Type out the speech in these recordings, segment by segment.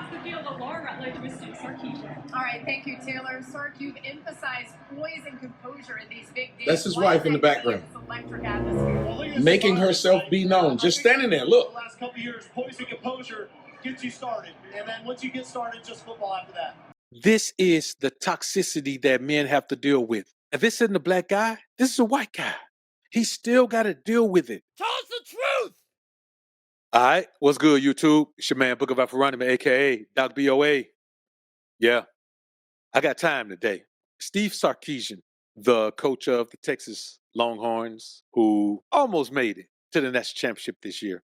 across the field, the Laura Rutledge with Keyshia. All right, thank you, Taylor. Sark, you've emphasized poise and composure in these big days. That's his wife in the background. Electric atmosphere. Making herself be known. Just standing there, look. The last couple years, poise and composure gets you started. And then once you get started, just football after that. This is the toxicity that men have to deal with. If this isn't a black guy, this is a white guy. He still got to deal with it. Tell us the truth. All right, what's good, YouTube? It's your man, Book of AlphaRonomy, a.k.a. Doc BOA. Yeah, I got time today. Steve Sarkisian, the coach of the Texas Longhorns, who almost made it to the national championship this year.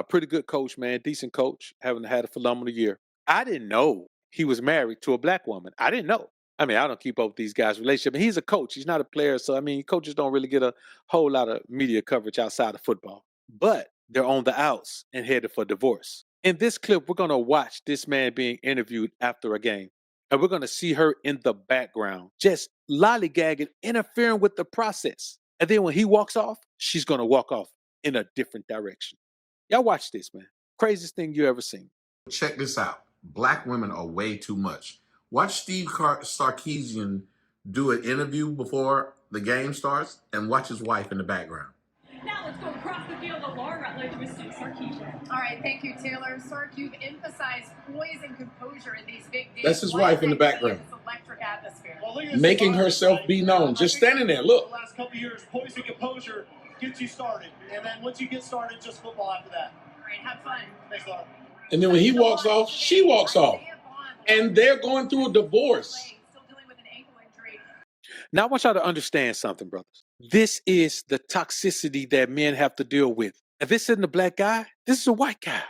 Pretty good coach, man. Decent coach. Haven't had a phenomenal year. I didn't know he was married to a black woman. I didn't know. I mean, I don't keep up with these guys' relationship. And he's a coach. He's not a player. So, I mean, coaches don't really get a whole lot of media coverage outside of football. But they're on the outs and headed for divorce. In this clip, we're going to watch this man being interviewed after a game. And we're going to see her in the background, just lollygagging, interfering with the process. And then when he walks off, she's going to walk off in a different direction. Y'all watch this, man. Craziest thing you ever seen. Check this out. Black women are way too much. Watch Steve Sarkisian do an interview before the game starts and watch his wife in the background. Now let's go across the field, the Laura Rutledge with Keyshia. All right, thank you, Taylor. Sark, you've emphasized poise and composure in these big days. That's his wife in the background. Electric atmosphere. Well, Making herself be known. Just standing there, look. The last couple years, poise and composure gets you started. And then once you get started, just football after that. All right, have fun. Thanks a lot. And then when he walks off, she walks off. And they're going through a divorce. Still dealing with an ankle injury. Now, I want y'all to understand something, brothers. This is the toxicity that men have to deal with. If this isn't a black guy, this is a white guy.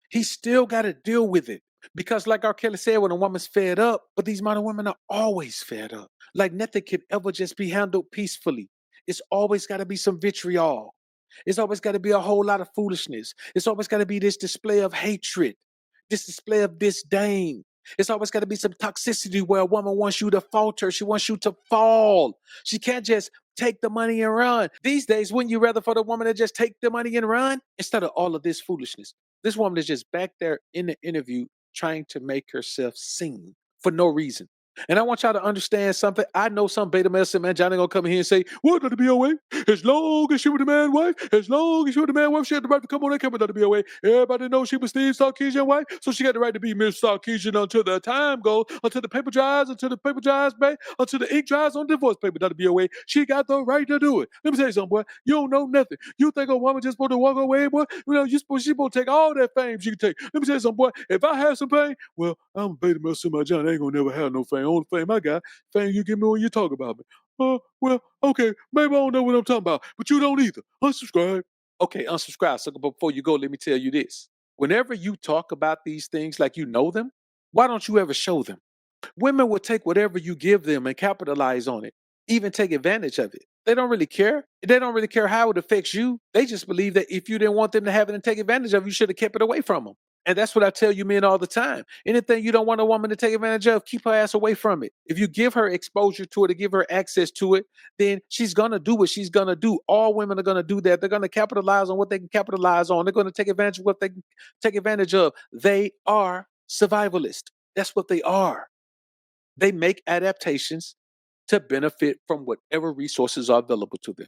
He still got to deal with it. Because like R. Kelly said, when a woman's fed up, but these modern women are always fed up. Like nothing can ever just be handled peacefully. It's always got to be some vitriol. It's always got to be a whole lot of foolishness. It's always got to be this display of hatred, this display of disdain. It's always got to be some toxicity where a woman wants you to falter. She wants you to fall. She can't just take the money and run. These days, wouldn't you rather for the woman to just take the money and run instead of all of this foolishness? This woman is just back there in the interview trying to make herself seen for no reason. And I want y'all to understand something. I know some beta male man, Johnny gonna come in here and say, "What the BOA? As long as she was the man's wife, as long as she was the man's wife, she had the right to come on that camera, the BOA. Everybody knows she was Steve Sarkisian's wife, so she got the right to be Miss Sarkisian until the time goes, until the paper dries, until the ink dries on the divorce paper, the BOA. She got the right to do it. Let me tell you something, boy. You don't know nothing. You think a woman just supposed to walk away, boy? You know, she's supposed to take all that fame she can take. Let me tell you something, boy. If I have some fame, well, I'm a beta male my John. I ain't gonna never have no fame. Only fame I got, fame you give me when you talk about me. Well, okay, maybe I don't know what I'm talking about, but you don't either. Unsubscribe. Okay, unsubscribe. So before you go, let me tell you this. Whenever you talk about these things like you know them, why don't you ever show them? Women will take whatever you give them and capitalize on it, even take advantage of it. They don't really care. They don't really care how it affects you. They just believe that if you didn't want them to have it and take advantage of it, you should have kept it away from them. And that's what I tell you men all the time. Anything you don't want a woman to take advantage of, keep her ass away from it. If you give her exposure to it or give her access to it, then she's going to do what she's going to do. All women are going to do that. They're going to capitalize on what they can capitalize on. They're going to take advantage of what they can take advantage of. They are survivalists. That's what they are. They make adaptations to benefit from whatever resources are available to them.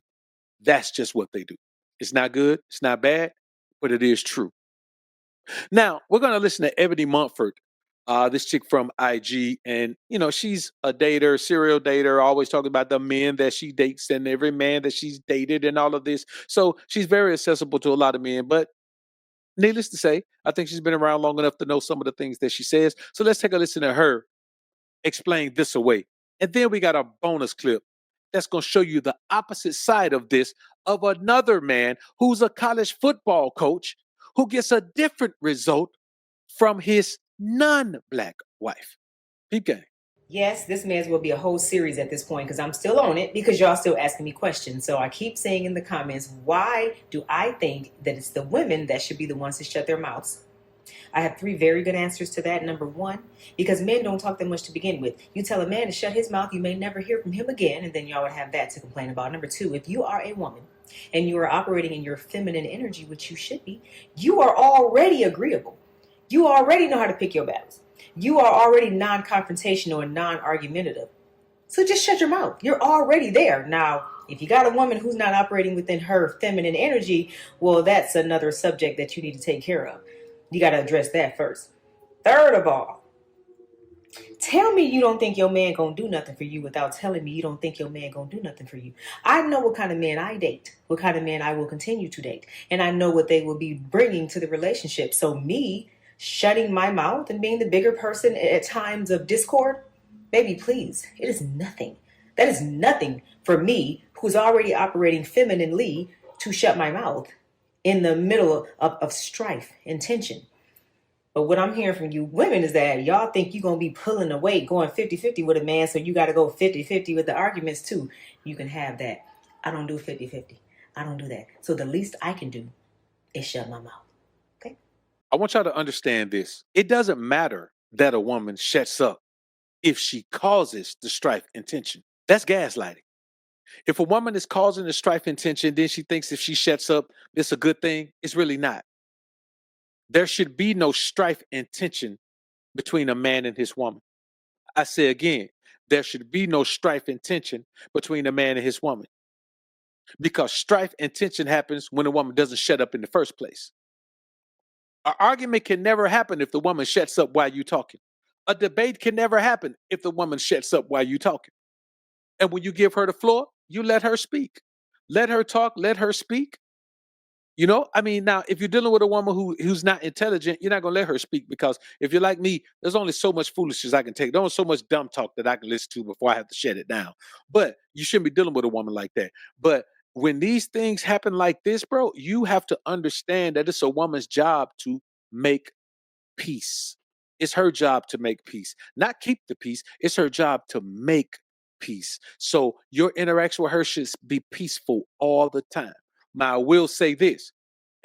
That's just what they do. It's not good. It's not bad, but it is true. Now, we're going to listen to Ebony Mumford, this chick from IG. And, you know, she's a dater, serial dater, always talking about the men that she dates and every man that she's dated and all of this. So she's very accessible to a lot of men. But needless to say, I think she's been around long enough to know some of the things that she says. So let's take a listen to her explain this away. And then we got a bonus clip that's going to show you the opposite side of this, of another man who's a college football coach who gets a different result from his non-black wife. Peep game. Yes, this may as well be a whole series at this point because I'm still on it because y'all still asking me questions. So I keep saying in the comments, why do I think that it's the women that should be the ones to shut their mouths? I have 3 very good answers to that. Number 1, because men don't talk that much to begin with. You tell a man to shut his mouth, you may never hear from him again, and then y'all would have that to complain about. Number 2, if you are a woman and you are operating in your feminine energy, which you should be, you are already agreeable. You already know how to pick your battles. You are already non-confrontational and non-argumentative. So just shut your mouth. You're already there. Now, if you got a woman who's not operating within her feminine energy, well, that's another subject that you need to take care of. You got to address that first. Third of all, tell me you don't think your man gonna do nothing for you without telling me you don't think your man gonna do nothing for you. I know what kind of man I date, what kind of man I will continue to date, and I know what they will be bringing to the relationship. So me shutting my mouth and being the bigger person at times of discord, baby, please, it is nothing. That is nothing for me, who's already operating femininely, to shut my mouth in the middle of strife and tension. But what I'm hearing from you women is that y'all think you're going to be pulling the weight, going 50-50 with a man, so you got to go 50-50 with the arguments too. You can have that. I don't do 50-50. I don't do that. So the least I can do is shut my mouth. Okay? I want y'all to understand this. It doesn't matter that a woman shuts up if she causes the strife and tension. That's gaslighting. If a woman is causing the strife and tension, then she thinks if she shuts up, it's a good thing. It's really not. There should be no strife and tension between a man and his woman. I say again, there should be no strife and tension between a man and his woman. Because strife and tension happens when a woman doesn't shut up in the first place. An argument can never happen if the woman shuts up while you're talking. A debate can never happen if the woman shuts up while you're talking. And when you give her the floor, you let her speak. Let her talk, let her speak. You know, I mean, now, if you're dealing with a woman who's not intelligent, you're not going to let her speak, because if you're like me, there's only so much foolishness I can take. There's only so much dumb talk that I can listen to before I have to shut it down. But you shouldn't be dealing with a woman like that. But when these things happen like this, bro, you have to understand that it's a woman's job to make peace. It's her job to make peace, not keep the peace. It's her job to make peace. So your interaction with her should be peaceful all the time. Now, I will say this,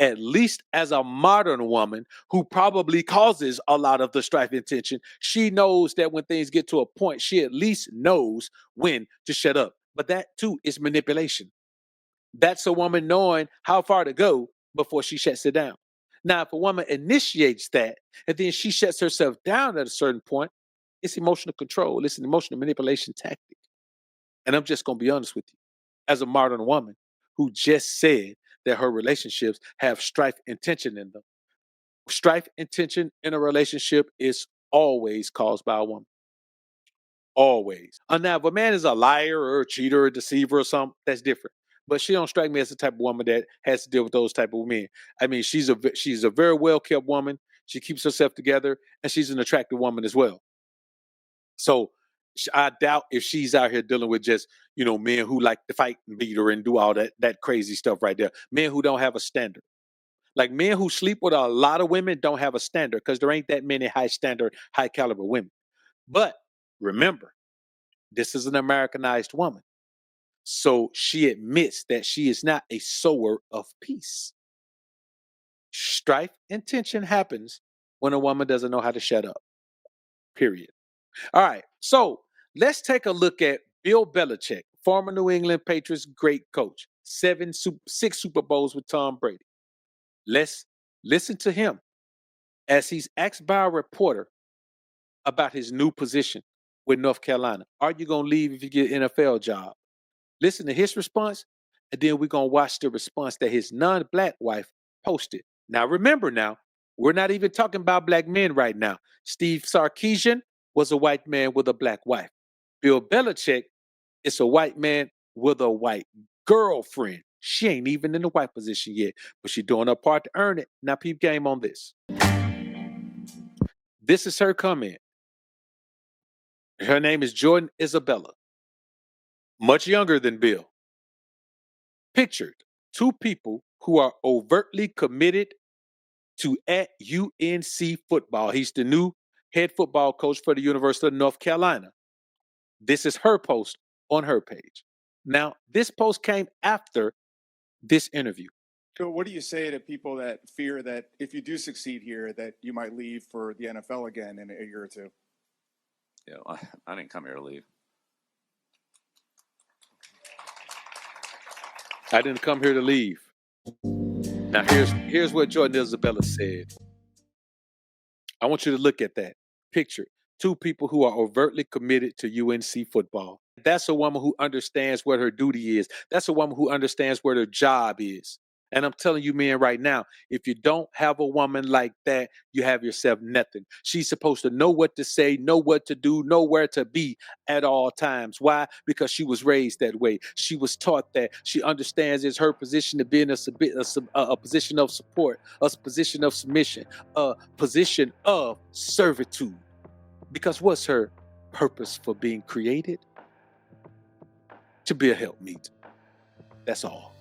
at least as a modern woman who probably causes a lot of the strife and tension, she knows that when things get to a point, she at least knows when to shut up. But that too is manipulation. That's a woman knowing how far to go before she shuts it down. Now, if a woman initiates that and then she shuts herself down at a certain point, it's emotional control. It's an emotional manipulation tactic. And I'm just going to be honest with you. As a modern woman who just said that her relationships have strife and tension in them, strife and tension in a relationship is always caused by a woman. Always. Now, if a man is a liar or a cheater or a deceiver or something, that's different. But she don't strike me as the type of woman that has to deal with those type of men. I mean, she's a very well-kept woman. She keeps herself together, and she's an attractive woman as well. So I doubt if she's out here dealing with just, men who like to fight and beat her and do all that crazy stuff right there. Men who don't have a standard. Like, men who sleep with a lot of women don't have a standard, because there ain't that many high standard, high caliber women. But remember, this is an Americanized woman. So she admits that she is not a sower of peace. Strife and tension happens when a woman doesn't know how to shut up. Period. All right. So let's take a look at Bill Belichick, former New England Patriots great coach, 6 Super Bowls with Tom Brady. Let's listen to him as he's asked by a reporter about his new position with North Carolina. Are you going to leave if you get an NFL job? Listen to his response, and then we're going to watch the response that his non-black wife posted. Now, remember we're not even talking about black men right now. Steve Sarkisian was a white man with a black wife. Bill Belichick is a white man with a white girlfriend. She ain't even in the white position yet, but she's doing her part to earn it. Now, peep game on this. This is her comment. Her name is Jordan Isabella. Much younger than Bill. Pictured 2 people who are overtly committed to at UNC football. He's the new head football coach for the University of North Carolina. This is her post on her page. Now, this post came after this interview. So what do you say to people that fear that if you do succeed here, that you might leave for the NFL again in a year or two? Yeah, I didn't come here to leave. I didn't come here to leave. Now, here's what Jordan Isabella said. I want you to look at that. picture two people who are overtly committed to UNC football. That's a woman who understands what her duty is. That's a woman who understands what her job is. And I'm telling you, men, right now, if you don't have a woman like that, you have yourself nothing. She's supposed to know what to say, know what to do, know where to be at all times. Why? Because she was raised that way. She was taught that. She understands it's her position to be in a position of support, a position of submission, a position of servitude. Because what's her purpose for being created? To be a helpmeet. That's all.